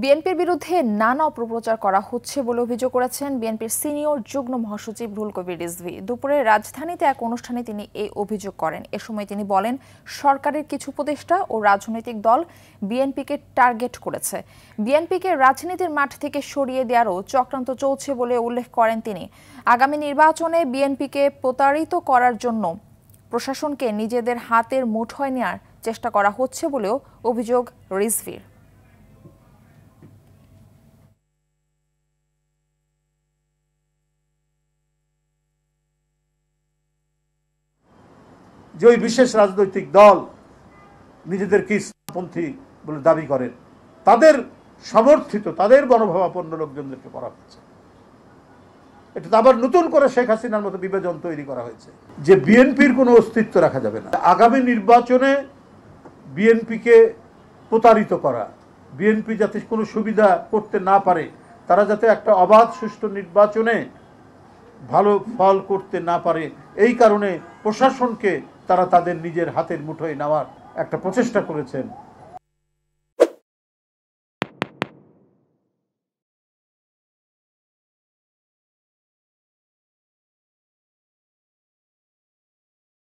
বিএনপির বিরুদ্ধে নানা অপপ্রচার করা হচ্ছে বলে অভিযোগ করেছেন বিএনপির সিনিয়র যুগ্ম মহাসচিব রুহুল কবির রিজভী। দুপুরে রাজধানীতে এক অনুষ্ঠানে তিনি এই অভিযোগ করেন। এ সময় তিনি বলেন, সরকারের কিছু উপদেষ্টা ও রাজনৈতিক দল বিএনপিকে টার্গেট করেছে। বিএনপিকে রাজনীতির মাঠ থেকে সরিয়ে দেওয়ারও চক্রান্ত চলছে বলে উল্লেখ করেন তিনি। আগামী নির্বাচনে বিএনপিকে প্রতারিত করার জন্য প্রশাসনকে নিজেদের হাতের মুঠোয় নেওয়ার চেষ্টা করা হচ্ছে বলেও অভিযোগ রিজভীর। যে ওই বিশেষ রাজনৈতিক দল নিজেদেরকে ইসলামপন্থী বলে দাবি করেন, তাদের সমর্থিত, তাদের মনোভাবাপন্ন লোকজনদেরকে করা হচ্ছে। এটা তো আবার নতুন করে শেখ হাসিনার মতো বিভাজন তৈরি করা হয়েছে যে বিএনপির কোনো অস্তিত্ব রাখা যাবে না। আগামী নির্বাচনে বিএনপিকে প্রতারিত করা, বিএনপি যাতে কোনো সুবিধা করতে না পারে, তারা যাতে একটা অবাধ সুষ্ঠু নির্বাচনে ভালো ফল করতে না পারে, এই কারণে প্রশাসনকে তারা তাদের নিজের হাতের মুঠোয় নেওয়ার একটা প্রচেষ্টা করেছেন।